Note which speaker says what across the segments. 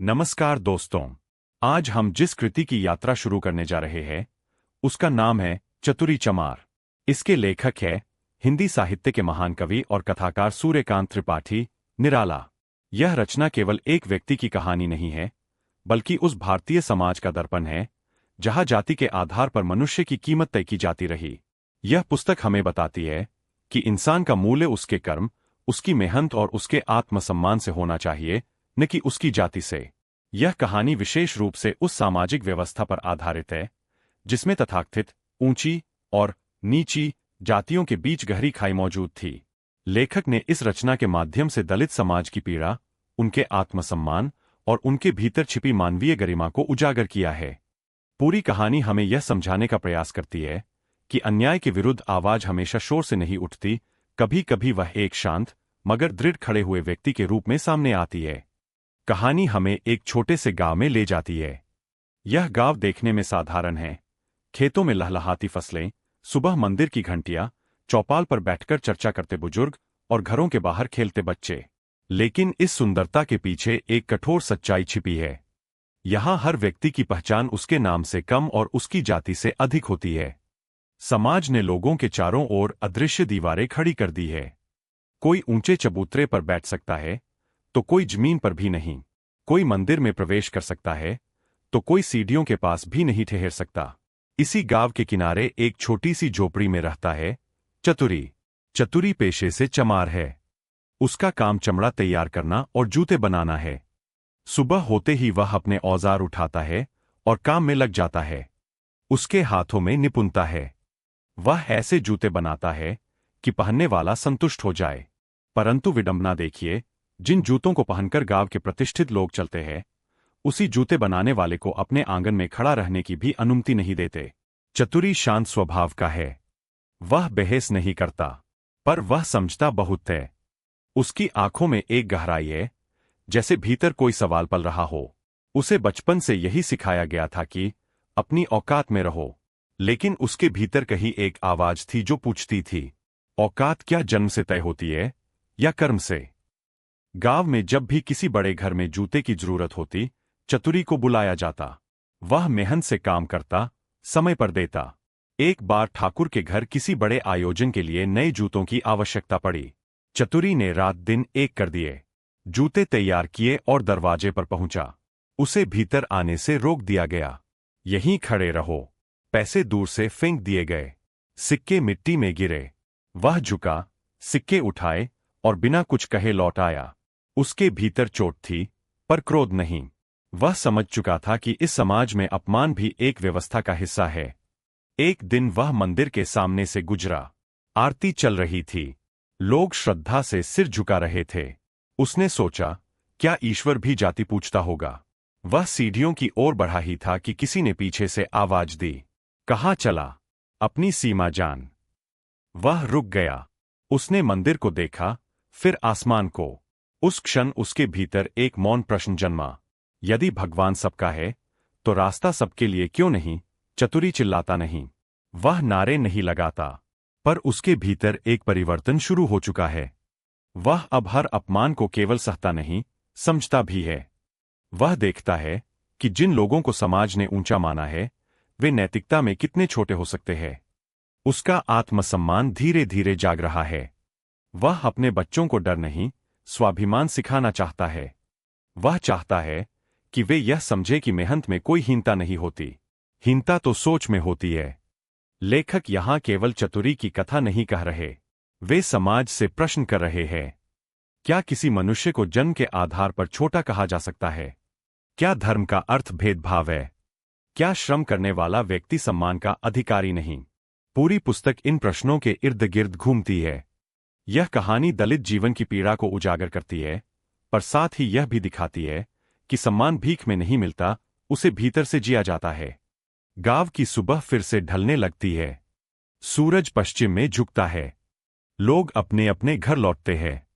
Speaker 1: नमस्कार दोस्तों। आज हम जिस कृति की यात्रा शुरू करने जा रहे हैं उसका नाम है चतुरी चमार। इसके लेखक है हिंदी साहित्य के महान कवि और कथाकार सूर्यकांत त्रिपाठी निराला। यह रचना केवल एक व्यक्ति की कहानी नहीं है, बल्कि उस भारतीय समाज का दर्पण है जहां जाति के आधार पर मनुष्य की कीमत तय की जाती रही। यह पुस्तक हमें बताती है कि इंसान का मूल्य उसके कर्म, उसकी मेहनत और उसके आत्मसम्मान से होना चाहिए, न कि उसकी जाति से। यह कहानी विशेष रूप से उस सामाजिक व्यवस्था पर आधारित है जिसमें तथाकथित ऊंची और नीची जातियों के बीच गहरी खाई मौजूद थी। लेखक ने इस रचना के माध्यम से दलित समाज की पीड़ा, उनके आत्मसम्मान और उनके भीतर छिपी मानवीय गरिमा को उजागर किया है। पूरी कहानी हमें यह समझाने का प्रयास करती है कि अन्याय के विरुद्ध आवाज हमेशा शोर से नहीं उठती, कभी कभी वह एक शांत मगर दृढ़ खड़े हुए व्यक्ति के रूप में सामने आती है। कहानी हमें एक छोटे से गांव में ले जाती है। यह गांव देखने में साधारण है, खेतों में लहलहाती फसलें, सुबह मंदिर की घंटियां, चौपाल पर बैठकर चर्चा करते बुजुर्ग और घरों के बाहर खेलते बच्चे। लेकिन इस सुंदरता के पीछे एक कठोर सच्चाई छिपी है। यहां हर व्यक्ति की पहचान उसके नाम से कम और उसकी जाति से अधिक होती है। समाज ने लोगों के चारों ओर अदृश्य दीवारें खड़ी कर दी है। कोई ऊंचे चबूतरे पर बैठ सकता है तो कोई जमीन पर भी नहीं। कोई मंदिर में प्रवेश कर सकता है तो कोई सीढ़ियों के पास भी नहीं ठहर सकता। इसी गांव के किनारे एक छोटी सी झोपड़ी में रहता है चतुरी। चतुरी पेशे से चमार है। उसका काम चमड़ा तैयार करना और जूते बनाना है। सुबह होते ही वह अपने औजार उठाता है और काम में लग जाता है। उसके हाथों में निपुणता है। वह ऐसे जूते बनाता है कि पहनने वाला संतुष्ट हो जाए। परंतु विडंबना देखिए, जिन जूतों को पहनकर गांव के प्रतिष्ठित लोग चलते हैं, उसी जूते बनाने वाले को अपने आंगन में खड़ा रहने की भी अनुमति नहीं देते। चतुरी शांत स्वभाव का है। वह बहस नहीं करता, पर वह समझता बहुत है। उसकी आंखों में एक गहराई है, जैसे भीतर कोई सवाल पल रहा हो। उसे बचपन से यही सिखाया गया था कि अपनी औकात में रहो, लेकिन उसके भीतर कहीं एक आवाज थी जो पूछती थी, औकात क्या जन्म से तय होती है या कर्म से? गांव में जब भी किसी बड़े घर में जूते की जरूरत होती, चतुरी को बुलाया जाता। वह मेहनत से काम करता, समय पर देता। एक बार ठाकुर के घर किसी बड़े आयोजन के लिए नए जूतों की आवश्यकता पड़ी। चतुरी ने रात दिन एक कर दिए, जूते तैयार किए और दरवाजे पर पहुंचा। उसे भीतर आने से रोक दिया गया। यहीं खड़े रहो। पैसे दूर से फेंक दिए गए। सिक्के मिट्टी में गिरे। वह झुका, सिक्के उठाए और बिना कुछ कहे लौट आया। उसके भीतर चोट थी, पर क्रोध नहीं। वह समझ चुका था कि इस समाज में अपमान भी एक व्यवस्था का हिस्सा है। एक दिन वह मंदिर के सामने से गुजरा। आरती चल रही थी। लोग श्रद्धा से सिर झुका रहे थे। उसने सोचा, क्या ईश्वर भी जाति पूछता होगा? वह सीढ़ियों की ओर बढ़ा ही था कि किसी ने पीछे से आवाज दी, कहाँ चला? अपनी सीमा जान। वह रुक गया। उसने मंदिर को देखा, फिर आसमान को। उस क्षण उसके भीतर एक मौन प्रश्न जन्मा, यदि भगवान सबका है तो रास्ता सबके लिए क्यों नहीं? चतुरी चिल्लाता नहीं, वह नारे नहीं लगाता, पर उसके भीतर एक परिवर्तन शुरू हो चुका है। वह अब हर अपमान को केवल सहता नहीं, समझता भी है। वह देखता है कि जिन लोगों को समाज ने ऊंचा माना है, वे नैतिकता में कितने छोटे हो सकते हैं। उसका आत्मसम्मान धीरे धीरे जाग रहा है। वह अपने बच्चों को डर नहीं, स्वाभिमान सिखाना चाहता है। वह चाहता है कि वे यह समझे कि मेहनत में कोई हीनता नहीं होती। हीनता तो सोच में होती है। लेखक यहां केवल चतुरी की कथा नहीं कह रहे, वे समाज से प्रश्न कर रहे हैं। क्या किसी मनुष्य को जन्म के आधार पर छोटा कहा जा सकता है? क्या धर्म का अर्थ भेदभाव है? क्या श्रम करने वाला व्यक्ति सम्मान का अधिकारी नहीं? पूरी पुस्तक इन प्रश्नों के इर्द गिर्द घूमती है। यह कहानी दलित जीवन की पीड़ा को उजागर करती है, पर साथ ही यह भी दिखाती है कि सम्मान भीख में नहीं मिलता, उसे भीतर से जिया जाता है। गांव की सुबह फिर से ढलने लगती है। सूरज पश्चिम में झुकता है। लोग अपने अपने घर लौटते हैं।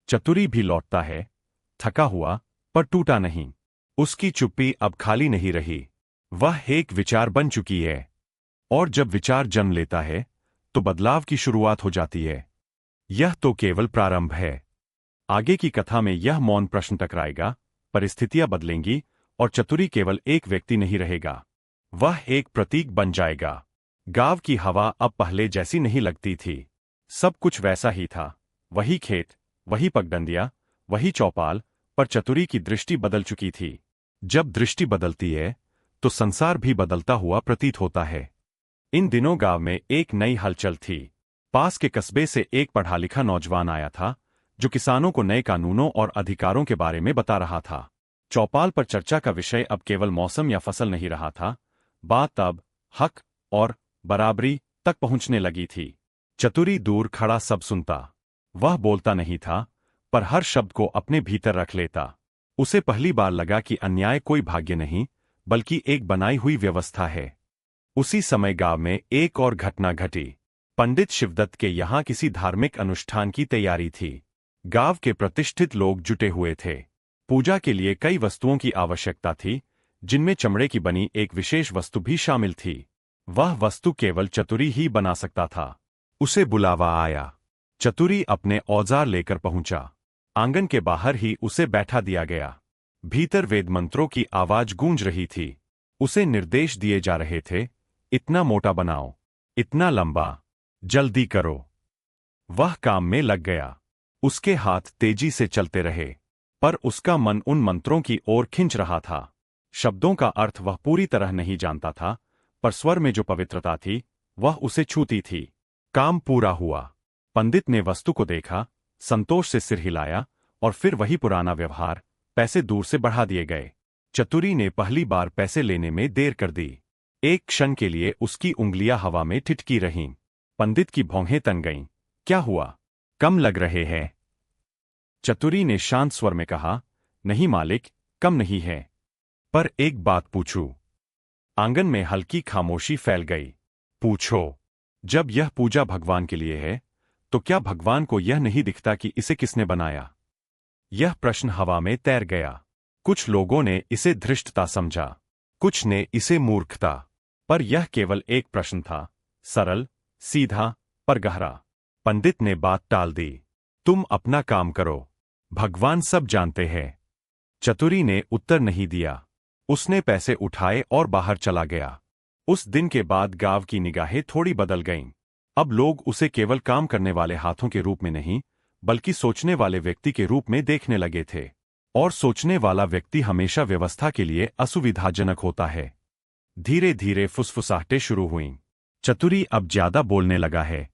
Speaker 1: चतुरी भी लौटता है, थका हुआ पर टूटा नहीं। उसकी चुप्पी अब खाली नहीं रही। वह एक विचार बन चुकी है, और जब विचार जन्म लेता है तो बदलाव की शुरुआत हो जाती है। यह तो केवल प्रारंभ है। आगे की कथा में यह मौन प्रश्न टकराएगा, परिस्थितियां बदलेंगी और चतुरी केवल एक व्यक्ति नहीं रहेगा, वह एक प्रतीक बन जाएगा। गांव की हवा अब पहले जैसी नहीं लगती थी। सब कुछ वैसा ही था, वही खेत, वही पगडंडियां, वही चौपाल, पर चतुरी की दृष्टि बदल चुकी थी। जब दृष्टि बदलती है तो संसार भी बदलता हुआ प्रतीत होता है। इन दिनों गांव में एक नई हलचल थी। पास के कस्बे से एक पढ़ा लिखा नौजवान आया था, जो किसानों को नए कानूनों और अधिकारों के बारे में बता रहा था। चौपाल पर चर्चा का विषय अब केवल मौसम या फसल नहीं रहा था, बात अब हक और बराबरी तक पहुंचने लगी थी। चतुरी दूर खड़ा सब सुनता। वह बोलता नहीं था, पर हर शब्द को अपने भीतर रख लेता। उसे पहली बार लगा कि अन्याय कोई भाग्य नहीं, बल्कि एक बनाई हुई व्यवस्था है। उसी समय गांव में एक और घटना घटी। पंडित शिवदत्त के यहाँ किसी धार्मिक अनुष्ठान की तैयारी थी। गांव के प्रतिष्ठित लोग जुटे हुए थे। पूजा के लिए कई वस्तुओं की आवश्यकता थी, जिनमें चमड़े की बनी एक विशेष वस्तु भी शामिल थी। वह वस्तु केवल चतुरी ही बना सकता था। उसे बुलावा आया। चतुरी अपने औजार लेकर पहुंचा। आंगन के बाहर ही उसे बैठा दिया गया। भीतर वेद मंत्रों की आवाज गूंज रही थी। उसे निर्देश दिए जा रहे थे, इतना मोटा बनाओ, इतना लंबा, जल्दी करो। वह काम में लग गया। उसके हाथ तेजी से चलते रहे, पर उसका मन उन मंत्रों की ओर खिंच रहा था। शब्दों का अर्थ वह पूरी तरह नहीं जानता था, पर स्वर में जो पवित्रता थी, वह उसे छूती थी। काम पूरा हुआ। पंडित ने वस्तु को देखा, संतोष से सिर हिलाया, और फिर वही पुराना व्यवहार, पैसे दूर से बढ़ा दिए गए। चतुरी ने पहली बार पैसे लेने में देर कर दी। एक क्षण के लिए उसकी उंगलियां हवा में ठिठकी रहीं। पंडित की भौहें तन गईं। क्या हुआ? कम लग रहे हैं? चतुरी ने शांत स्वर में कहा, नहीं मालिक, कम नहीं है। पर एक बात पूछूं? आंगन में हल्की खामोशी फैल गई। पूछो। जब यह पूजा भगवान के लिए है, तो क्या भगवान को यह नहीं दिखता कि इसे किसने बनाया? यह प्रश्न हवा में तैर गया। कुछ लोगों ने इसे धृष्टता समझा, कुछ ने इसे मूर्खता, पर यह केवल एक प्रश्न था, सरल, सीधा, पर गहरा। पंडित ने बात टाल दी। तुम अपना काम करो, भगवान सब जानते हैं। चतुरी ने उत्तर नहीं दिया। उसने पैसे उठाए और बाहर चला गया। उस दिन के बाद गांव की निगाहें थोड़ी बदल गईं। अब लोग उसे केवल काम करने वाले हाथों के रूप में नहीं, बल्कि सोचने वाले व्यक्ति के रूप में देखने लगे थे। और सोचने वाला व्यक्ति हमेशा व्यवस्था के लिए असुविधाजनक होता है। धीरे धीरे फुसफुसाहटें शुरू हुईं। चतुरी अब ज्यादा बोलने लगा है,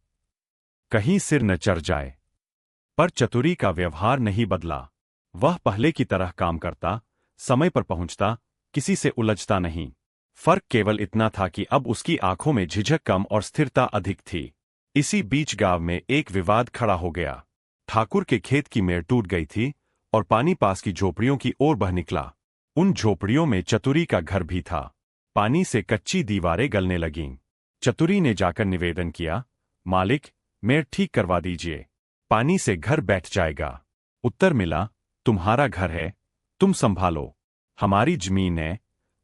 Speaker 1: कहीं सिर न चढ़ जाए। पर चतुरी का व्यवहार नहीं बदला। वह पहले की तरह काम करता, समय पर पहुंचता, किसी से उलझता नहीं। फर्क केवल इतना था कि अब उसकी आंखों में झिझक कम और स्थिरता अधिक थी। इसी बीच गांव में एक विवाद खड़ा हो गया। ठाकुर के खेत की मेड़ टूट गई थी और पानी पास की झोपड़ियों की ओर बह निकला। उन झोपड़ियों में चतुरी का घर भी था। पानी से कच्ची दीवारें गलने लगीं। चतुरी ने जाकर निवेदन किया, मालिक, मेड़ ठीक करवा दीजिए, पानी से घर बैठ जाएगा। उत्तर मिला, तुम्हारा घर है, तुम संभालो, हमारी जमीन है,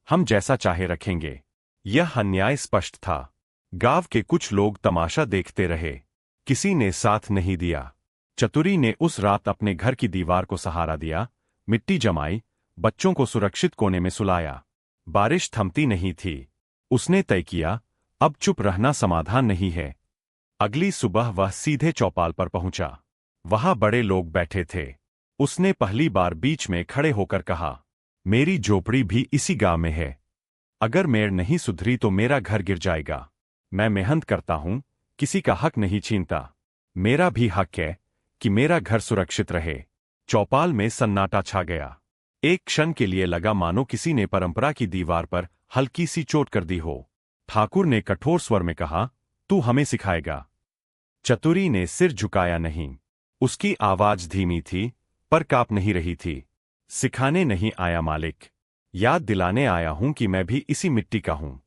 Speaker 1: हम जैसा चाहे रखेंगे। यह अन्याय स्पष्ट था। गांव के कुछ लोग तमाशा देखते रहे, किसी ने साथ नहीं दिया। चतुरी ने उस रात अपने घर की दीवार को सहारा दिया, मिट्टी जमाई, बच्चों को सुरक्षित कोने में सुलाया। बारिश थमती नहीं थी। उसने तय किया, अब चुप रहना समाधान नहीं है। अगली सुबह वह सीधे चौपाल पर पहुंचा। वहां बड़े लोग बैठे थे। उसने पहली बार बीच में खड़े होकर कहा, मेरी झोपड़ी भी इसी गांव में है। अगर मेड़ नहीं सुधरी तो मेरा घर गिर जाएगा। मैं मेहनत करता हूं, किसी का हक नहीं छीनता। मेरा भी हक है कि मेरा घर सुरक्षित रहे। चौपाल में सन्नाटा छा गया। एक क्षण के लिए लगा मानो किसी ने परंपरा की दीवार पर हल्की सी चोट कर दी हो। ठाकुर ने कठोर स्वर में कहा, तू हमें सिखाएगा? चतुरी ने सिर झुकाया नहीं। उसकी आवाज धीमी थी, पर कांप नहीं रही थी। सिखाने नहीं आया मालिक, याद दिलाने आया हूं कि मैं भी इसी मिट्टी का हूं।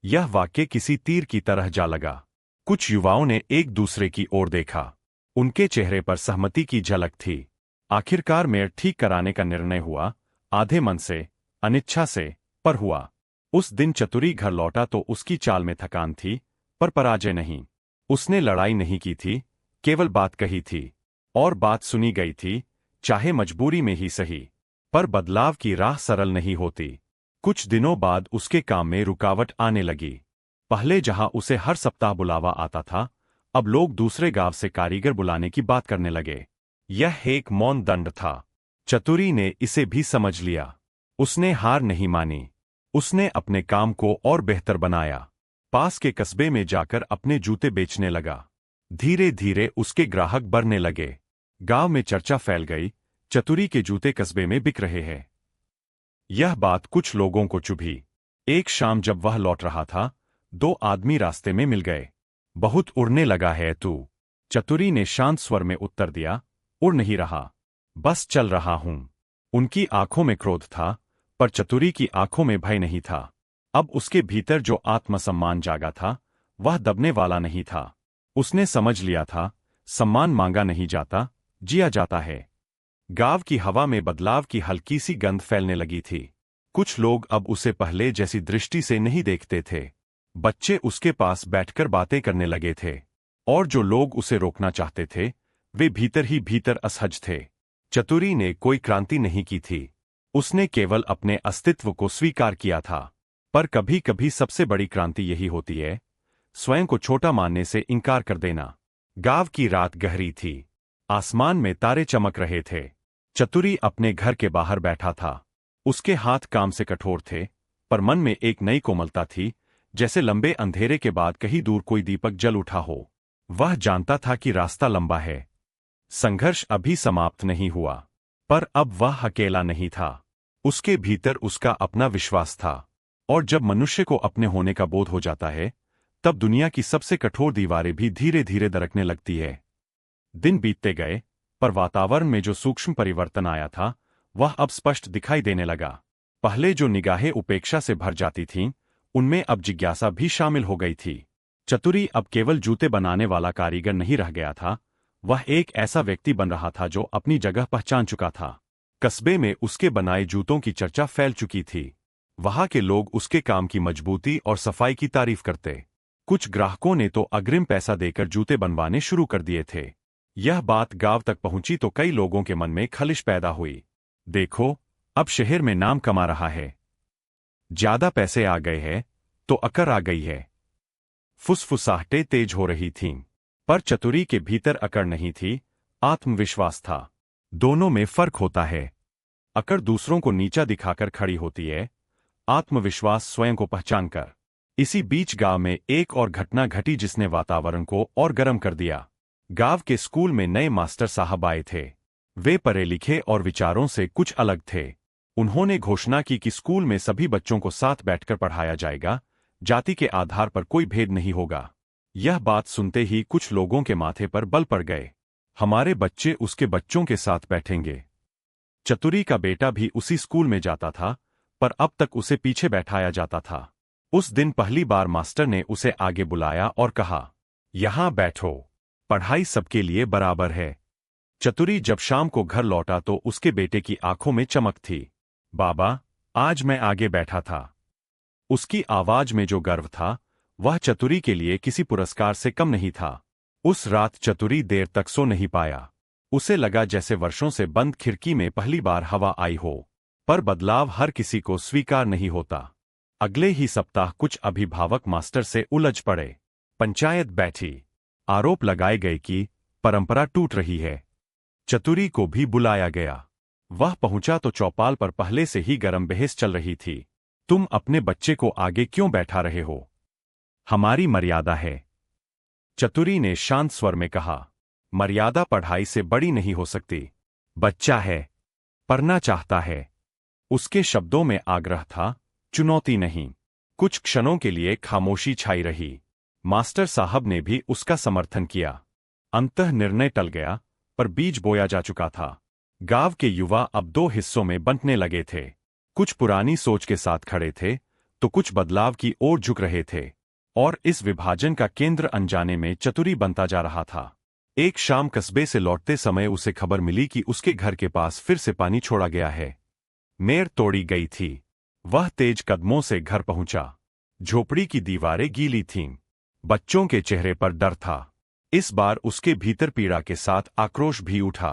Speaker 1: यह वाक्य किसी तीर की तरह जा लगा। कुछ युवाओं ने एक दूसरे की ओर देखा। उनके चेहरे पर सहमति की झलक थी। आखिरकार मेड़ ठीक कराने का निर्णय हुआ, आधे मन से, अनिच्छा से, पर हुआ। उस दिन चतुरी घर लौटा तो उसकी चाल में थकान थी, पर पराजय नहीं। उसने लड़ाई नहीं की थी, केवल बात कही थी, और बात सुनी गई थी, चाहे मजबूरी में ही सही। पर बदलाव की राह सरल नहीं होती। कुछ दिनों बाद उसके काम में रुकावट आने लगी। पहले जहां उसे हर सप्ताह बुलावा आता था, अब लोग दूसरे गांव से कारीगर बुलाने की बात करने लगे। यह एक मौन दंड था। चतुरी ने इसे भी समझ लिया। उसने हार नहीं मानी। उसने अपने काम को और बेहतर बनाया। पास के कस्बे में जाकर अपने जूते बेचने लगा। धीरे धीरे उसके ग्राहक बढ़ने लगे। गांव में चर्चा फैल गई, चतुरी के जूते कस्बे में बिक रहे हैं। यह बात कुछ लोगों को चुभी। एक शाम जब वह लौट रहा था, दो आदमी रास्ते में मिल गए। बहुत उड़ने लगा है तू? चतुरी ने शांत स्वर में उत्तर दिया। उड़ नहीं रहा, बस चल रहा हूं। उनकी आंखों में क्रोध था, पर चतुरी की आंखों में भय नहीं था। अब उसके भीतर जो आत्मसम्मान जागा था, वह दबने वाला नहीं था। उसने समझ लिया था, सम्मान मांगा नहीं जाता, जिया जाता है। गांव की हवा में बदलाव की हल्की सी गंध फैलने लगी थी। कुछ लोग अब उसे पहले जैसी दृष्टि से नहीं देखते थे। बच्चे उसके पास बैठकर बातें करने लगे थे, और जो लोग उसे रोकना चाहते थे, वे भीतर ही भीतर असहज थे। चतुरी ने कोई क्रांति नहीं की थी। उसने केवल अपने अस्तित्व को स्वीकार किया था। पर कभी कभी सबसे बड़ी क्रांति यही होती है, स्वयं को छोटा मानने से इनकार कर देना। गांव की रात गहरी थी। आसमान में तारे चमक रहे थे। चतुरी अपने घर के बाहर बैठा था। उसके हाथ काम से कठोर थे, पर मन में एक नई कोमलता थी, जैसे लंबे अंधेरे के बाद कहीं दूर कोई दीपक जल उठा हो। वह जानता था कि रास्ता लंबा है। संघर्ष अभी समाप्त नहीं हुआ। पर अब वह अकेला नहीं था। उसके भीतर उसका अपना विश्वास था। और जब मनुष्य को अपने होने का बोध हो जाता है, तब दुनिया की सबसे कठोर दीवारें भी धीरे धीरे दरकने लगती है। दिन बीतते गए, पर वातावरण में जो सूक्ष्म परिवर्तन आया था, वह अब स्पष्ट दिखाई देने लगा। पहले जो निगाहें उपेक्षा से भर जाती थीं, उनमें अब जिज्ञासा भी शामिल हो गई थी। चतुरी अब केवल जूते बनाने वाला कारीगर नहीं रह गया था, वह एक ऐसा व्यक्ति बन रहा था जो अपनी जगह पहचान चुका था। कस्बे में उसके बनाए जूतों की चर्चा फैल चुकी थी। वहां के लोग उसके काम की मजबूती और सफाई की तारीफ करते। कुछ ग्राहकों ने तो अग्रिम पैसा देकर जूते बनवाने शुरू कर दिए थे। यह बात गांव तक पहुंची तो कई लोगों के मन में खलिश पैदा हुई। देखो, अब शहर में नाम कमा रहा है, ज्यादा पैसे आ गए हैं, तो अकड़ आ गई है। फुसफुसाहटें तेज हो रही थीं। पर चतुरी के भीतर अकड़ नहीं थी, आत्मविश्वास था। दोनों में फर्क होता है। अकड़ दूसरों को नीचा दिखाकर खड़ी होती है, आत्मविश्वास स्वयं को पहचानकर। इसी बीच गांव में एक और घटना घटी जिसने वातावरण को और गर्म कर दिया। गांव के स्कूल में नए मास्टर साहब आए थे। वे पढ़े लिखे और विचारों से कुछ अलग थे। उन्होंने घोषणा की कि स्कूल में सभी बच्चों को साथ बैठकर पढ़ाया जाएगा, जाति के आधार पर कोई भेद नहीं होगा। यह बात सुनते ही कुछ लोगों के माथे पर बल पड़ गए। हमारे बच्चे उसके बच्चों के साथ बैठेंगे। चतुरी का बेटा भी उसी स्कूल में जाता था, पर अब तक उसे पीछे बैठाया जाता था। उस दिन पहली बार मास्टर ने उसे आगे बुलाया और कहा, यहां बैठो, पढ़ाई सबके लिए बराबर है। चतुरी जब शाम को घर लौटा तो उसके बेटे की आंखों में चमक थी। बाबा, आज मैं आगे बैठा था। उसकी आवाज में जो गर्व था, वह चतुरी के लिए किसी पुरस्कार से कम नहीं था। उस रात चतुरी देर तक सो नहीं पाया। उसे लगा जैसे वर्षों से बंद खिड़की में पहली बार हवा आई हो। पर बदलाव हर किसी को स्वीकार नहीं होता। अगले ही सप्ताह कुछ अभिभावक मास्टर से उलझ पड़े। पंचायत बैठी। आरोप लगाए गए कि परंपरा टूट रही है। चतुरी को भी बुलाया गया। वह पहुंचा तो चौपाल पर पहले से ही गर्म बहस चल रही थी। तुम अपने बच्चे को आगे क्यों बैठा रहे हो? हमारी मर्यादा है, चतुरी ने शांत स्वर में कहा। मर्यादा पढ़ाई से बड़ी नहीं हो सकती। बच्चा है, पढ़ना चाहता है। उसके शब्दों में आग्रह था, चुनौती नहीं। कुछ क्षणों के लिए खामोशी छाई रही। मास्टर साहब ने भी उसका समर्थन किया। अंततः निर्णय टल गया, पर बीज बोया जा चुका था। गांव के युवा अब दो हिस्सों में बंटने लगे थे। कुछ पुरानी सोच के साथ खड़े थे, तो कुछ बदलाव की ओर झुक रहे थे। और इस विभाजन का केंद्र अनजाने में चतुरी बनता जा रहा था। एक शाम कस्बे से लौटते समय उसे खबर मिली कि उसके घर के पास फिर से पानी छोड़ा गया है। मेड़ तोड़ी गई थी। वह तेज कदमों से घर पहुंचा। झोपड़ी की दीवारें गीली थीं। बच्चों के चेहरे पर डर था। इस बार उसके भीतर पीड़ा के साथ आक्रोश भी उठा।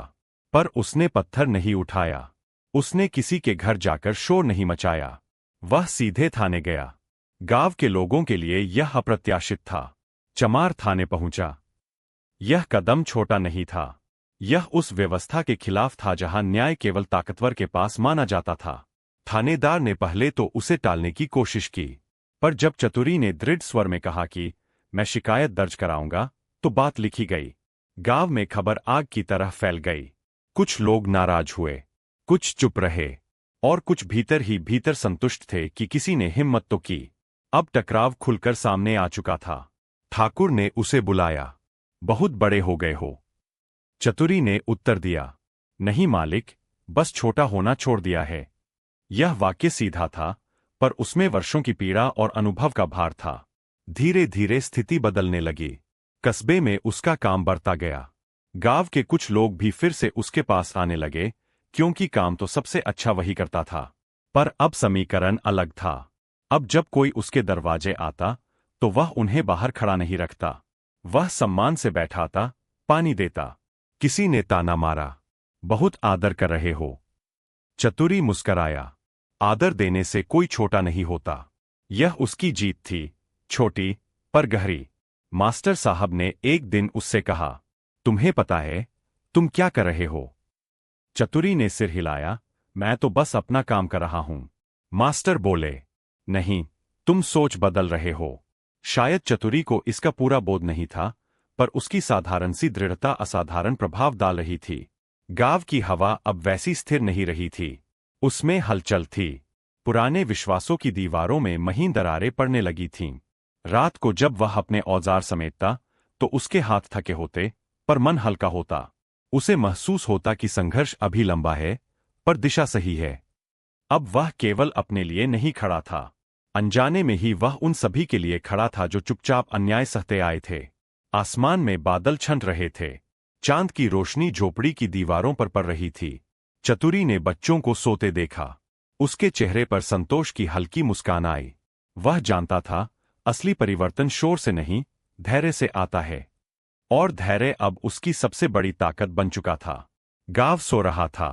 Speaker 1: पर उसने पत्थर नहीं उठाया। उसने किसी के घर जाकर शोर नहीं मचाया। वह सीधे थाने गया। गांव के लोगों के लिए यह अप्रत्याशित था। चमार थाने पहुंचा। यह कदम छोटा नहीं था। यह उस व्यवस्था के खिलाफ था जहां न्याय केवल ताकतवर के पास माना जाता था। थानेदार ने पहले तो उसे टालने की कोशिश की, पर जब चतुरी ने दृढ़ स्वर में कहा कि मैं शिकायत दर्ज कराऊंगा, तो बात लिखी गई। गांव में खबर आग की तरह फैल गई। कुछ लोग नाराज हुए, कुछ चुप रहे, और कुछ भीतर ही भीतर संतुष्ट थे कि किसी ने हिम्मत तो की। अब टकराव खुलकर सामने आ चुका था। ठाकुर ने उसे बुलाया। बहुत बड़े हो गए हो। चतुरी ने उत्तर दिया, नहीं मालिक, बस छोटा होना छोड़ दिया है। यह वाक्य सीधा था, पर उसमें वर्षों की पीड़ा और अनुभव का भार था। धीरे धीरे स्थिति बदलने लगी। कस्बे में उसका काम बढ़ता गया। गांव के कुछ लोग भी फिर से उसके पास आने लगे, क्योंकि काम तो सबसे अच्छा वही करता था। पर अब समीकरण अलग था। अब जब कोई उसके दरवाजे आता, तो वह उन्हें बाहर खड़ा नहीं रखता। वह सम्मान से बैठाता, पानी देता। किसी ने ताना मारा, बहुत आदर कर रहे हो। चतुरी मुस्कराया। आदर देने से कोई छोटा नहीं होता। यह उसकी जीत थी, छोटी पर गहरी। मास्टर साहब ने एक दिन उससे कहा, तुम्हें पता है तुम क्या कर रहे हो? चतुरी ने सिर हिलाया, मैं तो बस अपना काम कर रहा हूं। मास्टर बोले, नहीं, तुम सोच बदल रहे हो। शायद चतुरी को इसका पूरा बोध नहीं था, पर उसकी साधारण सी दृढ़ता असाधारण प्रभाव डाल रही थी। गांव की हवा अब वैसी स्थिर नहीं रही थी। उसमें हलचल थी। पुराने विश्वासों की दीवारों में महीन दरारें पड़ने लगी थीं। रात को जब वह अपने औजार समेटता, तो उसके हाथ थके होते, पर मन हल्का होता। उसे महसूस होता कि संघर्ष अभी लंबा है, पर दिशा सही है। अब वह केवल अपने लिए नहीं खड़ा था। अनजाने में ही वह उन सभी के लिए खड़ा था जो चुपचाप अन्याय सहते आए थे। आसमान में बादल छंट रहे थे। चांद की रोशनी झोपड़ी की दीवारों पर पड़ रही थी। चतुरी ने बच्चों को सोते देखा। उसके चेहरे पर संतोष की हल्की मुस्कान आई। वह जानता था, असली परिवर्तन शोर से नहीं, धैर्य से आता है। और धैर्य अब उसकी सबसे बड़ी ताकत बन चुका था। गांव सो रहा था,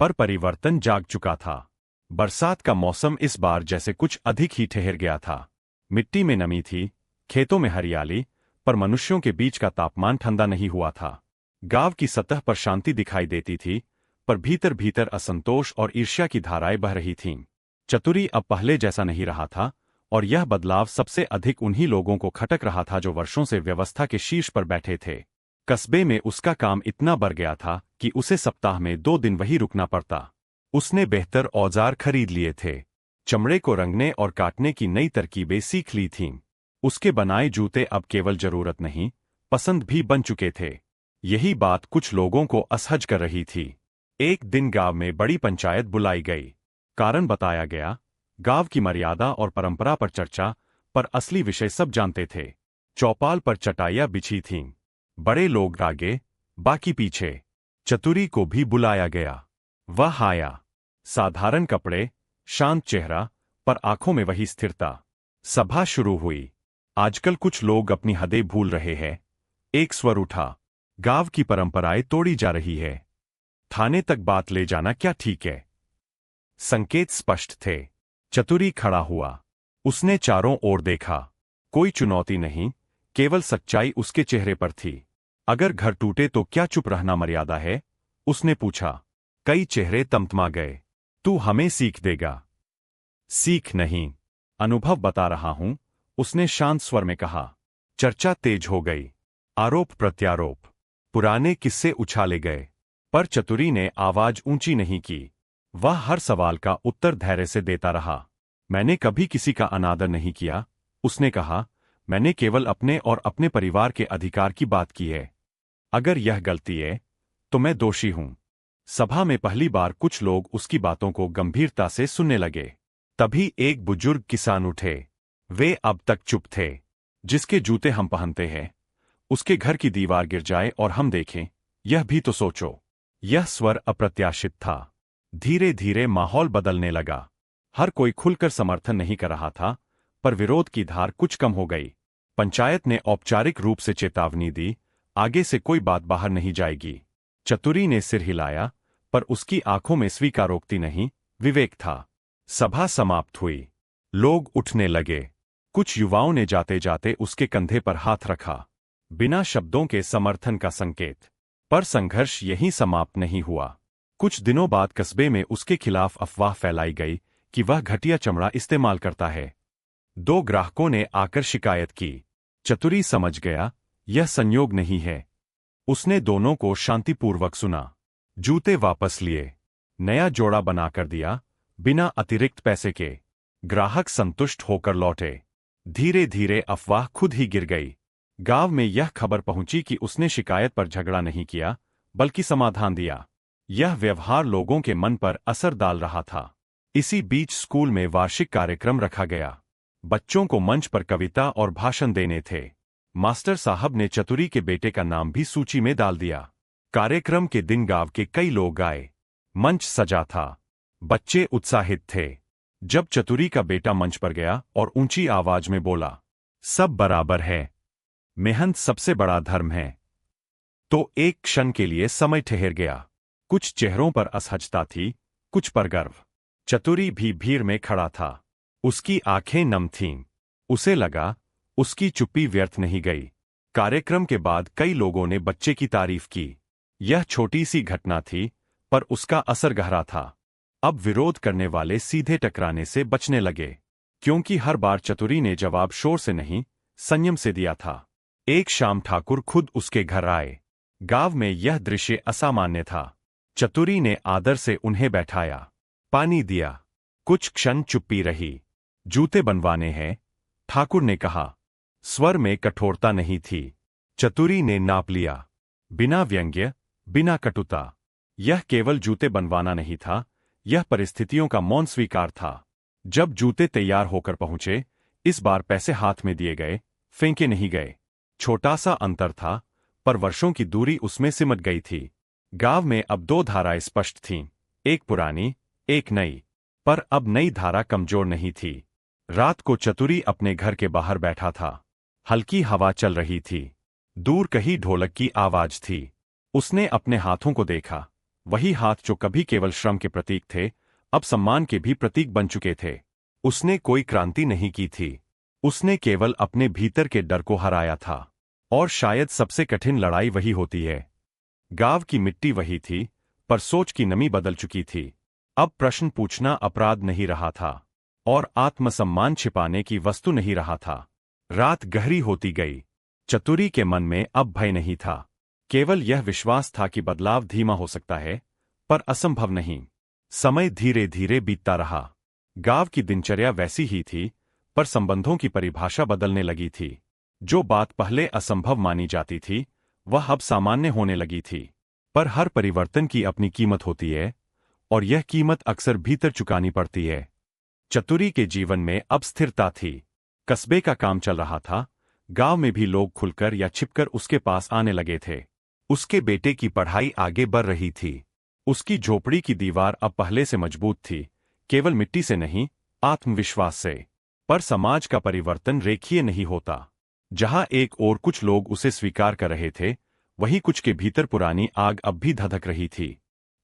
Speaker 1: पर परिवर्तन जाग चुका था। बरसात का मौसम इस बार जैसे कुछ अधिक ही ठहर गया था। मिट्टी में नमी थी, खेतों में हरियाली, पर मनुष्यों के बीच का तापमान ठंडा नहीं हुआ था। गांव की सतह पर शांति दिखाई देती थी, पर भीतर भीतर असंतोष और ईर्ष्या की धाराएं बह रही थीं। चतुरी अब पहले जैसा नहीं रहा था, और यह बदलाव सबसे अधिक उन्हीं लोगों को खटक रहा था जो वर्षों से व्यवस्था के शीर्ष पर बैठे थे। कस्बे में उसका काम इतना बढ़ गया था कि उसे सप्ताह में 2 दिन वहीं रुकना पड़ता। उसने बेहतर औजार खरीद लिए थे। चमड़े को रंगने और काटने की नई तरकीबें सीख ली थीं। उसके बनाए जूते अब केवल जरूरत नहीं, पसंद भी बन चुके थे। यही बात कुछ लोगों को असहज कर रही थी। एक दिन गांव में बड़ी पंचायत बुलाई गई। कारण बताया गया। गांव की मर्यादा और परंपरा पर चर्चा, पर असली विषय सब जानते थे। चौपाल पर चटाइयां बिछी थीं। बड़े लोग आगे, बाकी पीछे। चतुरी को भी बुलाया गया। वह आया। साधारण कपड़े, शांत चेहरा, पर आंखों में वही स्थिरता। सभा शुरू हुई। आजकल कुछ लोग अपनी हदें भूल रहे हैं। एक स्वर उठा, गांव की परंपराएं तोड़ी जा रही है। थाने तक बात ले जाना क्या ठीक है? संकेत स्पष्ट थे। चतुरी खड़ा हुआ। उसने चारों ओर देखा। कोई चुनौती नहीं, केवल सच्चाई उसके चेहरे पर थी। अगर घर टूटे तो क्या चुप रहना मर्यादा है? उसने पूछा। कई चेहरे तमतमा गए। तू हमें सीख देगा? सीख नहीं, अनुभव बता रहा हूं, उसने शांत स्वर में कहा। चर्चा तेज हो गई। आरोप प्रत्यारोप, पुराने किस्से उछाले गए। पर चतुरी ने आवाज ऊंची नहीं की। वह हर सवाल का उत्तर धैर्य से देता रहा। मैंने कभी किसी का अनादर नहीं किया, उसने कहा। मैंने केवल अपने और अपने परिवार के अधिकार की बात की है। अगर यह गलती है, तो मैं दोषी हूं। सभा में पहली बार कुछ लोग उसकी बातों को गंभीरता से सुनने लगे। तभी एक बुजुर्ग किसान उठे। वे अब तक चुप थे। जिसके जूते हम पहनते हैं, उसके घर की दीवार गिर जाए और हम देखें, यह भी तो सोचो। यह स्वर अप्रत्याशित था। धीरे धीरे माहौल बदलने लगा। हर कोई खुलकर समर्थन नहीं कर रहा था, पर विरोध की धार कुछ कम हो गई। पंचायत ने औपचारिक रूप से चेतावनी दी, आगे से कोई बात बाहर नहीं जाएगी। चतुरी ने सिर हिलाया, पर उसकी आंखों में स्वीकारोक्ति नहीं, विवेक था। सभा समाप्त हुई। लोग उठने लगे। कुछ युवाओं ने जाते जाते उसके कंधे पर हाथ रखा, बिना शब्दों के समर्थन का संकेत। पर संघर्ष यहीं समाप्त नहीं हुआ। कुछ दिनों बाद कस्बे में उसके खिलाफ अफवाह फैलाई गई कि वह घटिया चमड़ा इस्तेमाल करता है। 2 ग्राहकों ने आकर शिकायत की। चतुरी समझ गया, यह संयोग नहीं है। उसने दोनों को शांतिपूर्वक सुना, जूते वापस लिए, नया जोड़ा बनाकर दिया, बिना अतिरिक्त पैसे के। ग्राहक संतुष्ट होकर लौटे। धीरे धीरे अफवाह खुद ही गिर गई। गांव में यह खबर पहुंची कि उसने शिकायत पर झगड़ा नहीं किया, बल्कि समाधान दिया। यह व्यवहार लोगों के मन पर असर डाल रहा था। इसी बीच स्कूल में वार्षिक कार्यक्रम रखा गया। बच्चों को मंच पर कविता और भाषण देने थे। मास्टर साहब ने चतुरी के बेटे का नाम भी सूची में डाल दिया। कार्यक्रम के दिन गांव के कई लोग आए। मंच सजा था। बच्चे उत्साहित थे। जब चतुरी का बेटा मंच पर गया और ऊंची आवाज में बोला, सब बराबर है, मेहनत सबसे बड़ा धर्म है, तो एक क्षण के लिए समय ठहर गया। कुछ चेहरों पर असहजता थी, कुछ पर गर्व। चतुरी भी भीड़ में खड़ा था। उसकी आंखें नम थीं। उसे लगा, उसकी चुप्पी व्यर्थ नहीं गई। कार्यक्रम के बाद कई लोगों ने बच्चे की तारीफ की। यह छोटी सी घटना थी, पर उसका असर गहरा था। अब विरोध करने वाले सीधे टकराने से बचने लगे, क्योंकि हर बार चतुरी ने जवाब शोर से नहीं, संयम से दिया था। एक शाम ठाकुर खुद उसके घर आए। गांव में यह दृश्य असामान्य था। चतुरी ने आदर से उन्हें बैठाया, पानी दिया। कुछ क्षण चुप्पी रही। जूते बनवाने हैं, ठाकुर ने कहा। स्वर में कठोरता नहीं थी। चतुरी ने नाप लिया, बिना व्यंग्य, बिना कटुता। यह केवल जूते बनवाना नहीं था, यह परिस्थितियों का मौन स्वीकार था। जब जूते तैयार होकर पहुंचे, इस बार पैसे हाथ में दिए गए, फेंके नहीं गए। छोटा सा अंतर था, पर वर्षों की दूरी उसमें सिमट गई थी। गांव में अब 2 धाराएं स्पष्ट थीं, एक पुरानी, एक नई। पर अब नई धारा कमजोर नहीं थी। रात को चतुरी अपने घर के बाहर बैठा था। हल्की हवा चल रही थी। दूर कहीं ढोलक की आवाज थी। उसने अपने हाथों को देखा। वही हाथ जो कभी केवल श्रम के प्रतीक थे, अब सम्मान के भी प्रतीक बन चुके थे। उसने कोई क्रांति नहीं की थी। उसने केवल अपने भीतर के डर को हराया था। और शायद सबसे कठिन लड़ाई वही होती है। गांव की मिट्टी वही थी, पर सोच की नमी बदल चुकी थी। अब प्रश्न पूछना अपराध नहीं रहा था, और आत्मसम्मान छिपाने की वस्तु नहीं रहा था। रात गहरी होती गई। चतुरी के मन में अब भय नहीं था। केवल यह विश्वास था कि बदलाव धीमा हो सकता है, पर असंभव नहीं। समय धीरे धीरे बीतता रहा। गांव की दिनचर्या वैसी ही थी, पर संबंधों की परिभाषा बदलने लगी थी। जो बात पहले असंभव मानी जाती थी, वह अब सामान्य होने लगी थी। पर हर परिवर्तन की अपनी कीमत होती है, और यह कीमत अक्सर भीतर चुकानी पड़ती है। चतुरी के जीवन में अब स्थिरता थी। कस्बे का काम चल रहा था। गांव में भी लोग खुलकर या छिपकर उसके पास आने लगे थे। उसके बेटे की पढ़ाई आगे बढ़ रही थी। उसकी झोपड़ी की दीवार अब पहले से मजबूत थी, केवल मिट्टी से नहीं, आत्मविश्वास से। पर समाज का परिवर्तन रेखीय नहीं होता। जहां एक ओर कुछ लोग उसे स्वीकार कर रहे थे, वहीं कुछ के भीतर पुरानी आग अब भी धधक रही थी।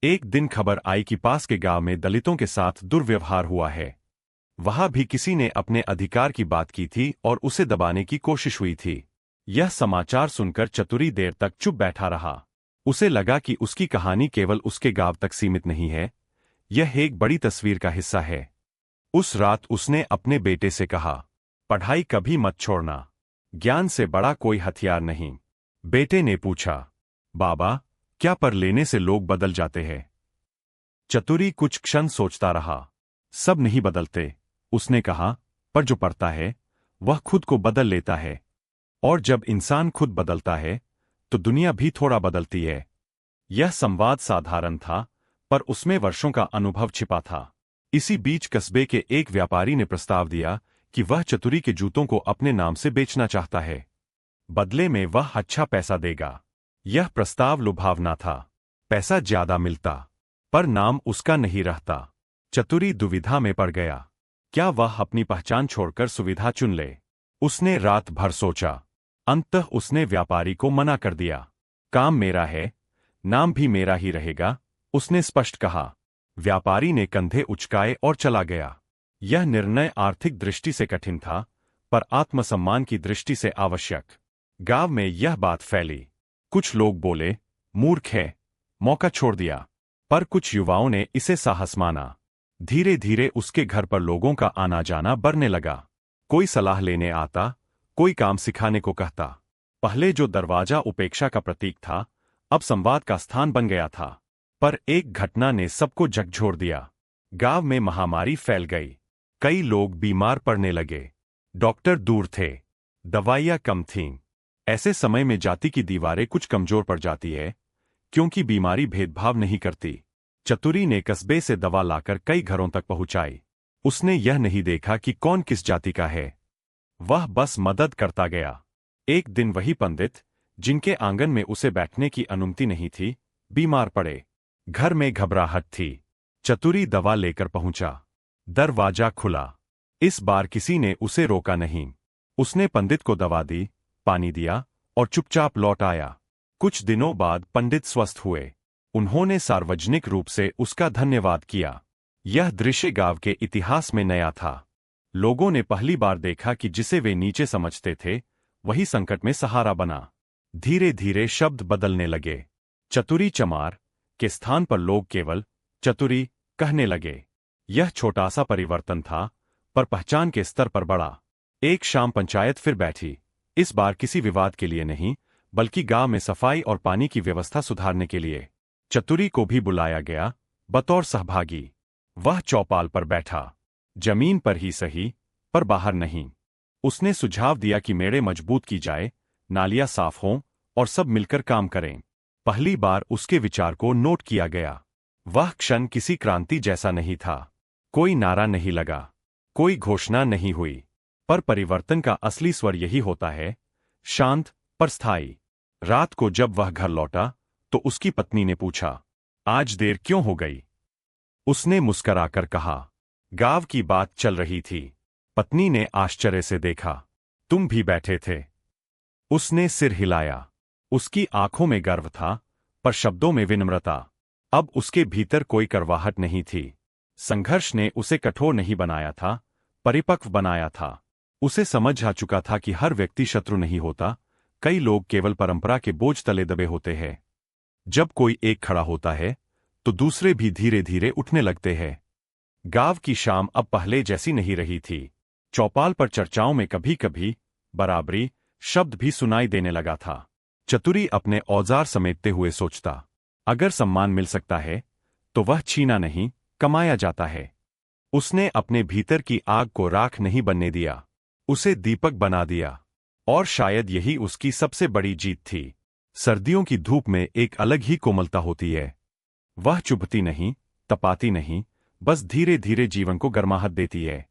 Speaker 1: एक दिन खबर आई कि पास के गांव में दलितों के साथ दुर्व्यवहार हुआ है। वहां भी किसी ने अपने अधिकार की बात की थी और उसे दबाने की कोशिश हुई थी। यह समाचार सुनकर चतुरी देर तक चुप बैठा रहा। उसे लगा कि उसकी कहानी केवल उसके गांव तक सीमित नहीं है, यह एक बड़ी तस्वीर का हिस्सा है। उस रात उसने अपने बेटे से कहा, पढ़ाई कभी मत छोड़ना, ज्ञान से बड़ा कोई हथियार नहीं। बेटे ने पूछा, बाबा, क्या पर लेने से लोग बदल जाते हैं? चतुरी कुछ क्षण सोचता रहा। सब नहीं बदलते, उसने कहा, पर जो पढ़ता है, वह खुद को बदल लेता है। और जब इंसान खुद बदलता है, तो दुनिया भी थोड़ा बदलती है। यह संवाद साधारण था, पर उसमें वर्षों का अनुभव छिपा था। इसी बीच कस्बे के एक व्यापारी ने प्रस्ताव दिया कि वह चतुरी के जूतों को अपने नाम से बेचना चाहता है। बदले में वह अच्छा पैसा देगा। यह प्रस्ताव लुभावना था। पैसा ज्यादा मिलता, पर नाम उसका नहीं रहता। चतुरी दुविधा में पड़ गया। क्या वह अपनी पहचान छोड़कर सुविधा चुन ले? उसने रात भर सोचा। अंततः उसने व्यापारी को मना कर दिया। काम मेरा है, नाम भी मेरा ही रहेगा, उसने स्पष्ट कहा। व्यापारी ने कंधे उचकाए और चला गया। यह निर्णय आर्थिक दृष्टि से कठिन था, पर आत्मसम्मान की दृष्टि से आवश्यक। गांव में यह बात फैली। कुछ लोग बोले, मूर्ख है, मौका छोड़ दिया। पर कुछ युवाओं ने इसे साहस माना। धीरे धीरे उसके घर पर लोगों का आना जाना बढ़ने लगा। कोई सलाह लेने आता, कोई काम सिखाने को कहता। पहले जो दरवाजा उपेक्षा का प्रतीक था, अब संवाद का स्थान बन गया था। पर एक घटना ने सबको झकझोर दिया। गांव में महामारी फैल गई। कई लोग बीमार पड़ने लगे। डॉक्टर दूर थे, दवाइयां कम थीं। ऐसे समय में जाति की दीवारें कुछ कमजोर पड़ जाती है, क्योंकि बीमारी भेदभाव नहीं करती। चतुरी ने कस्बे से दवा लाकर कई घरों तक पहुंचाई। उसने यह नहीं देखा कि कौन किस जाति का है, वह बस मदद करता गया। एक दिन वही पंडित, जिनके आंगन में उसे बैठने की अनुमति नहीं थी, बीमार पड़े। घर में घबराहट थी। चतुरी दवा लेकर पहुंचा। दरवाजा खुला। इस बार किसी ने उसे रोका नहीं। उसने पंडित को दवा दी, पानी दिया और चुपचाप लौट आया। कुछ दिनों बाद पंडित स्वस्थ हुए। उन्होंने सार्वजनिक रूप से उसका धन्यवाद किया। यह दृश्य गांव के इतिहास में नया था। लोगों ने पहली बार देखा कि जिसे वे नीचे समझते थे, वही संकट में सहारा बना। धीरे धीरे शब्द बदलने लगे। चतुरी चमार के स्थान पर लोग केवल चतुरी कहने लगे। यह छोटा सा परिवर्तन था, पर पहचान के स्तर पर बड़ा। एक शाम पंचायत फिर बैठी। इस बार किसी विवाद के लिए नहीं, बल्कि गांव में सफाई और पानी की व्यवस्था सुधारने के लिए। चतुरी को भी बुलाया गया, बतौर सहभागी। वह चौपाल पर बैठा। जमीन पर ही सही, पर बाहर नहीं। उसने सुझाव दिया कि मेड़े मजबूत की जाए, नालियां साफ हों और सब मिलकर काम करें। पहली बार उसके विचार को नोट किया गया। वह क्षण किसी क्रांति जैसा नहीं था। कोई नारा नहीं लगा, कोई घोषणा नहीं हुई। पर परिवर्तन का असली स्वर यही होता है, शांत पर स्थायी। रात को जब वह घर लौटा, तो उसकी पत्नी ने पूछा, आज देर क्यों हो गई? उसने मुस्कराकर कहा, गांव की बात चल रही थी। पत्नी ने आश्चर्य से देखा, तुम भी बैठे थे? उसने सिर हिलाया। उसकी आंखों में गर्व था, पर शब्दों में विनम्रता। अब उसके भीतर कोई करवाहट नहीं थी। संघर्ष ने उसे कठोर नहीं बनाया था, परिपक्व बनाया था। उसे समझ आ चुका था कि हर व्यक्ति शत्रु नहीं होता, कई लोग केवल परंपरा के बोझ तले दबे होते हैं। जब कोई एक खड़ा होता है, तो दूसरे भी धीरे धीरे उठने लगते हैं। गांव की शाम अब पहले जैसी नहीं रही थी। चौपाल पर चर्चाओं में कभी कभी बराबरी शब्द भी सुनाई देने लगा था। चतुरी अपने औजार समेटते हुए सोचता, अगर सम्मान मिल सकता है, तो वह छीना नहीं, कमाया जाता है। उसने अपने भीतर की आग को राख नहीं बनने दिया, उसे दीपक बना दिया। और शायद यही उसकी सबसे बड़ी जीत थी। सर्दियों की धूप में एक अलग ही कोमलता होती है। वह चुभती नहीं, तपाती नहीं, बस धीरे धीरे जीवन को गर्माहट देती है।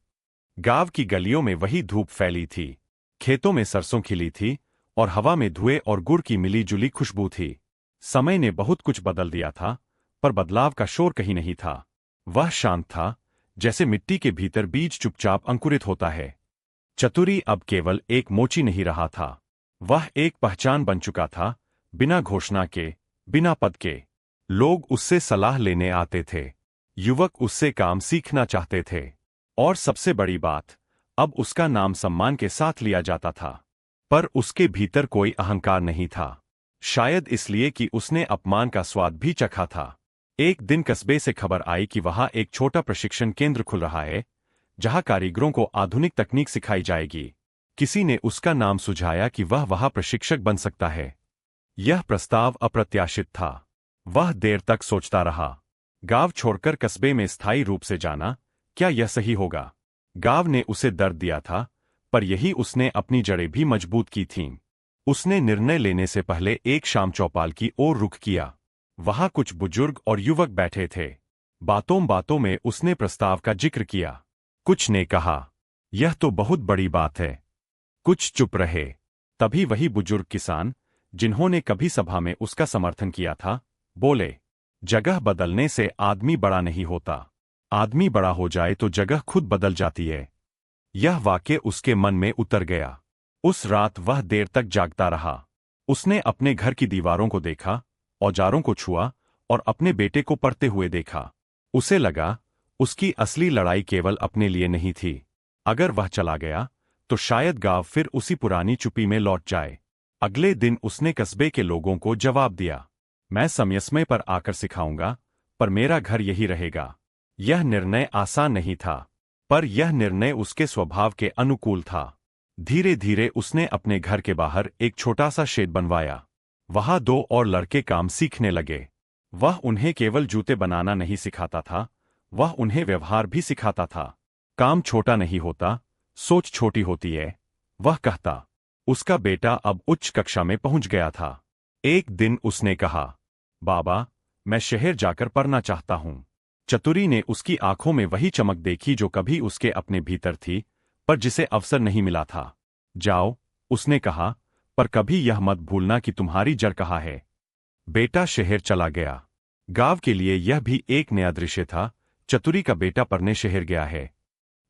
Speaker 1: गांव की गलियों में वही धूप फैली थी। खेतों में सरसों खिली थी और हवा में धुएं और गुड़ की मिली जुली खुशबू थी। समय ने बहुत कुछ बदल दिया था, पर बदलाव का शोर कहीं नहीं था। वह शांत था, जैसे मिट्टी के भीतर बीज चुपचाप अंकुरित होता है। चतुरी अब केवल एक मोची नहीं रहा था। वह एक पहचान बन चुका था, बिना घोषणा के, बिना पद के। लोग उससे सलाह लेने आते थे। युवक उससे काम सीखना चाहते थे। और सबसे बड़ी बात, अब उसका नाम सम्मान के साथ लिया जाता था। पर उसके भीतर कोई अहंकार नहीं था। शायद इसलिए कि उसने अपमान का स्वाद भी चखा था। एक दिन कस्बे से खबर आई कि वहां एक छोटा प्रशिक्षण केंद्र खुल रहा है, जहां कारीगरों को आधुनिक तकनीक सिखाई जाएगी। किसी ने उसका नाम सुझाया कि वह वहां प्रशिक्षक बन सकता है। यह प्रस्ताव अप्रत्याशित था। वह देर तक सोचता रहा। गांव छोड़कर कस्बे में स्थायी रूप से जाना, क्या यह सही होगा? गांव ने उसे दर्द दिया था, पर यही उसने अपनी जड़ें भी मजबूत की थीं। उसने निर्णय लेने से पहले एक शाम चौपाल की ओर रुख किया। वहां कुछ बुजुर्ग और युवक बैठे थे। बातों बातों में उसने प्रस्ताव का जिक्र किया। कुछ ने कहा, यह तो बहुत बड़ी बात है। कुछ चुप रहे। तभी वही बुजुर्ग किसान, जिन्होंने कभी सभा में उसका समर्थन किया था, बोले, जगह बदलने से आदमी बड़ा नहीं होता। आदमी बड़ा हो जाए तो जगह खुद बदल जाती है। यह वाक्य उसके मन में उतर गया। उस रात वह देर तक जागता रहा। उसने अपने घर की दीवारों को देखा, औजारों को छुआ और अपने बेटे को पढ़ते हुए देखा। उसे लगा उसकी असली लड़ाई केवल अपने लिए नहीं थी। अगर वह चला गया तो शायद गांव फिर उसी पुरानी चुप्पी में लौट जाए। अगले दिन उसने कस्बे के लोगों को जवाब दिया, मैं समय पर आकर सिखाऊंगा, पर मेरा घर यही रहेगा। यह निर्णय आसान नहीं था, पर यह निर्णय उसके स्वभाव के अनुकूल था। धीरे धीरे उसने अपने घर के बाहर एक छोटा सा शेड बनवाया। वहां 2 और लड़के काम सीखने लगे। वह उन्हें केवल जूते बनाना नहीं सिखाता था, वह उन्हें व्यवहार भी सिखाता था। काम छोटा नहीं होता, सोच छोटी होती है, वह कहता। उसका बेटा अब उच्च कक्षा में पहुंच गया था। एक दिन उसने कहा, बाबा, मैं शहर जाकर पढ़ना चाहता हूं। चतुरी ने उसकी आंखों में वही चमक देखी जो कभी उसके अपने भीतर थी, पर जिसे अवसर नहीं मिला था। जाओ, उसने कहा, पर कभी यह मत भूलना कि तुम्हारी जड़ कहाँ है। बेटा शहर चला गया। गांव के लिए यह भी एक नया दृश्य था। चतुरी का बेटा पढ़ने शहर गया है।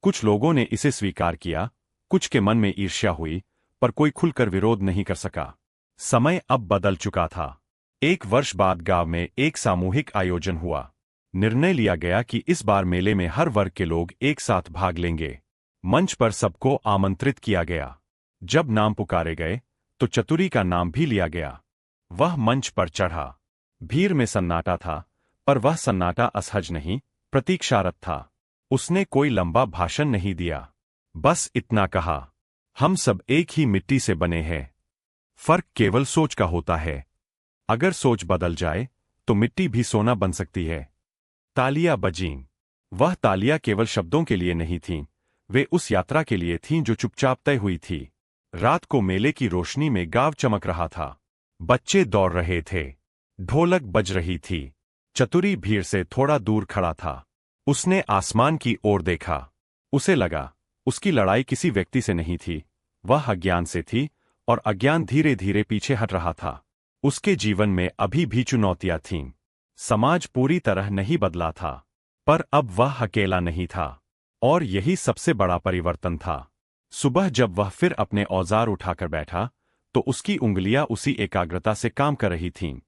Speaker 1: कुछ लोगों ने इसे स्वीकार किया, कुछ के मन में ईर्ष्या हुई, पर कोई खुलकर विरोध नहीं कर सका। समय अब बदल चुका था। 1 वर्ष बाद गांव में एक सामूहिक आयोजन हुआ। निर्णय लिया गया कि इस बार मेले में हर वर्ग के लोग एक साथ भाग लेंगे। मंच पर सबको आमंत्रित किया गया। जब नाम पुकारे गए तो चतुरी का नाम भी लिया गया। वह मंच पर चढ़ा। भीड़ में सन्नाटा था, पर वह सन्नाटा असहज नहीं, प्रतीक्षारत था। उसने कोई लंबा भाषण नहीं दिया, बस इतना कहा, हम सब एक ही मिट्टी से बने हैं। फर्क केवल सोच का होता है। अगर सोच बदल जाए तो मिट्टी भी सोना बन सकती है। तालियां बजीं। वह तालियां केवल शब्दों के लिए नहीं थीं, वे उस यात्रा के लिए थीं जो चुपचाप तय हुई थी। रात को मेले की रोशनी में गांव चमक रहा था। बच्चे दौड़ रहे थे, ढोलक बज रही थी। चतुरी भीड़ से थोड़ा दूर खड़ा था। उसने आसमान की ओर देखा। उसे लगा उसकी लड़ाई किसी व्यक्ति से नहीं थी, वह अज्ञान से थी, और अज्ञान धीरे धीरे पीछे हट रहा था। उसके जीवन में अभी भी चुनौतियां थीं। समाज पूरी तरह नहीं बदला था, पर अब वह अकेला नहीं था, और यही सबसे बड़ा परिवर्तन था। सुबह जब वह फिर अपने औजार उठाकर बैठा तो उसकी उंगलियां उसी एकाग्रता से काम कर रही थीं।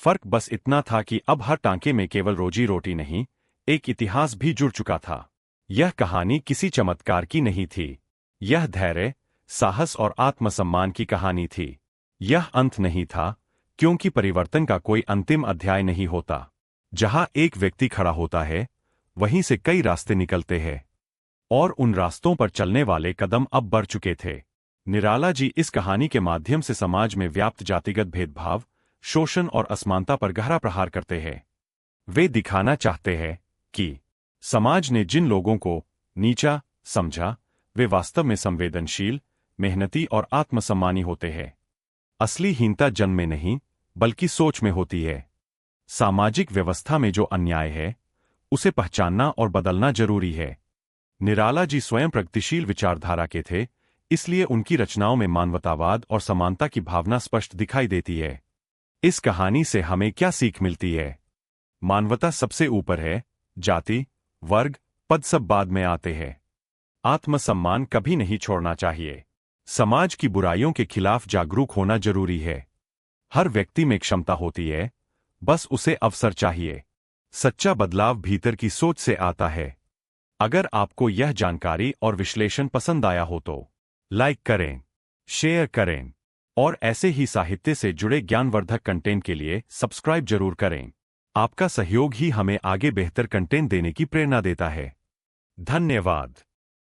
Speaker 1: फर्क बस इतना था कि अब हर टांके में केवल रोजी रोटी नहीं, एक इतिहास भी जुड़ चुका था। यह कहानी किसी चमत्कार की नहीं थी। यह धैर्य, साहस और आत्मसम्मान की कहानी थी। यह अंत नहीं था, क्योंकि परिवर्तन का कोई अंतिम अध्याय नहीं होता। जहां एक व्यक्ति खड़ा होता है, वहीं से कई रास्ते निकलते हैं, और उन रास्तों पर चलने वाले कदम अब बढ़ चुके थे। निराला जी इस कहानी के माध्यम से समाज में व्याप्त जातिगत भेदभाव, शोषण और असमानता पर गहरा प्रहार करते हैं। वे दिखाना चाहते हैं कि समाज ने जिन लोगों को नीचा समझा, वे वास्तव में संवेदनशील, मेहनती और आत्मसम्मानी होते हैं। असली हीनता जन्म में नहीं, बल्कि सोच में होती है। सामाजिक व्यवस्था में जो अन्याय है, उसे पहचानना और बदलना जरूरी है। निराला जी स्वयं प्रगतिशील विचारधारा के थे, इसलिए उनकी रचनाओं में मानवतावाद और समानता की भावना स्पष्ट दिखाई देती है। इस कहानी से हमें क्या सीख मिलती है? मानवता सबसे ऊपर है, जाति, वर्ग, पद सब बाद में आते हैं। आत्मसम्मान कभी नहीं छोड़ना चाहिए। समाज की बुराइयों के खिलाफ जागरूक होना जरूरी है। हर व्यक्ति में क्षमता होती है, बस उसे अवसर चाहिए। सच्चा बदलाव भीतर की सोच से आता है। अगर आपको यह जानकारी और विश्लेषण पसंद आया हो तो लाइक करें, शेयर करें, और ऐसे ही साहित्य से जुड़े ज्ञानवर्धक कंटेंट के लिए सब्सक्राइब जरूर करें। आपका सहयोग ही हमें आगे बेहतर कंटेंट देने की प्रेरणा देता है। धन्यवाद।